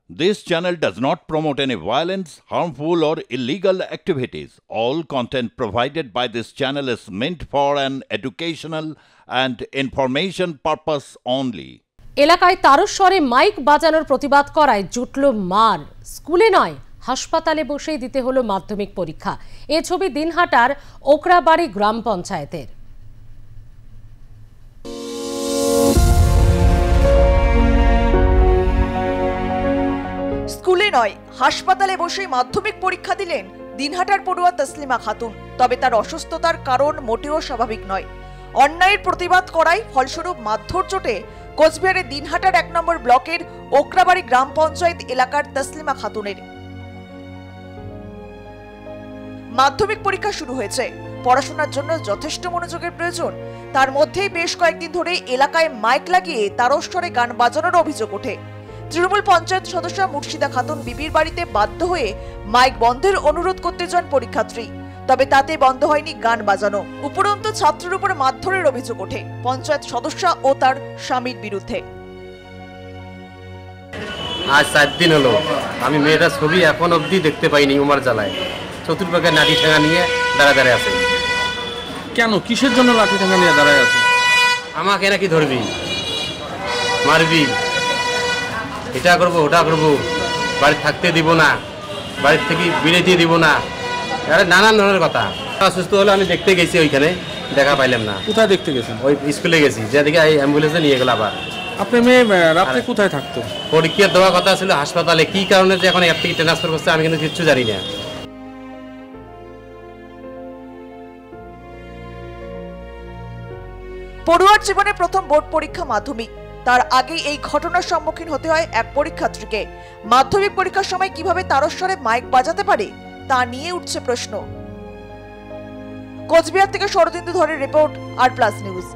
This channel does not promote any violence, harmful, or illegal activities. All content provided by this channel is meant for an educational and information purpose only. এলাকায় তারস্বরে mic বাজানোর প্রতিবাদ করায় জুটল মার। স্কুলে নয়, হাসপাতালে বসেই দিতে হলো মাধ্যমিক পরীক্ষা। এ ছবি দিনহাটার ওকরাবাড়ি গ্রাম পঞ্চায়েতের। স্কুলে নয়, হাসপাতালে বসেই মাধ্যমিক পরীক্ষা দিলেন দিনহাটার পড়ুয়া তসলিমা খাতুন। তবে তার অসুস্থতার কারণ মোটেও স্বাভাবিক নয়। অন্যায়ের প্রতিবাদ করায় ফলস্বরূপ মারধর চোটে কোচবিহারের দিনহাটার 1 নম্বর ব্লকের ওকরাবাড়ি গ্রাম পঞ্চায়েত এলাকার তসলিমা খাতুনের। মাধ্যমিক পরীক্ষা শুরু হয়েছে। পড়াশোনার জন্য যথেষ্ট মনোযোগের প্রয়োজন। তার মধ্যেই বেশ কয়েকদিন ধরে এলাকায় মাইক লাগিয়ে তারস্বরে গান বাজানোর অভিযোগ ওঠে। তৃণমূল পঞ্চায়েত সদস্য মুর্শিদা খাতুন বিবির বাড়িতে বাধ্য হয়ে মাইক বন্ধের অনুরোধ করতে যান পরীক্ষার্থী। তবে তাতে বন্ধ হয়নি গান বাজানো। উপরন্তু ছাত্রের উপর মারধরের অভিযোগ ওঠে পঞ্চায়েত সদস্য ও তার স্বামীর বিরুদ্ধে। আজ 4 দিন হলো আমি মেয়েটার ছবি এখন অবধি দেখতে পাইনি। উমার জ্বালায় চতুর্পাকে লাঠি ঠেঙা নিয়ে দাঁড়ায় আছে। কেন, কিসের জন্য লাঠি ঠেঙা নিয়ে দাঁড়ায় আছে? আমাকে নাকি ধরবি, মারবি, এটা করবো ওটা করবো, বাড়ি থাকতে দিব না, বাড়ির থেকে বিরতি দিব না, নানান ধরনের কথা। অসুস্থ হলে আমি দেখতে গেছি, ওইখানে দেখা পাইলাম না। কোথায় দেখতে গেছেন? ওই স্কুলে গেছি, যেদিকে এই অ্যাম্বুলেন্সে নিয়ে গেল। আবার আপনার মেয়ে রাতে কোথায় থাকতো? পরীক্ষা দেওয়ার কথা ছিল হাসপাতালে। কি কারণে যে এখন এর থেকে ট্রান্সফার করছে আমি কিন্তু কিচ্ছু জানি না। পড়ুয়ার জীবনে প্রথম বোর্ড পরীক্ষা মাধ্যমিক। তার আগে এই ঘটনার সম্মুখীন হতে হয় এক পরীক্ষার্থীকে। মাধ্যমিক পরীক্ষার সময় কিভাবে তারস্বরে মাইক বাজাতে পারে তা নিয়ে উঠছে প্রশ্ন। কোচবিহার থেকে শরদিন্দু ধরের রিপোর্ট, আর প্লাস নিউজ।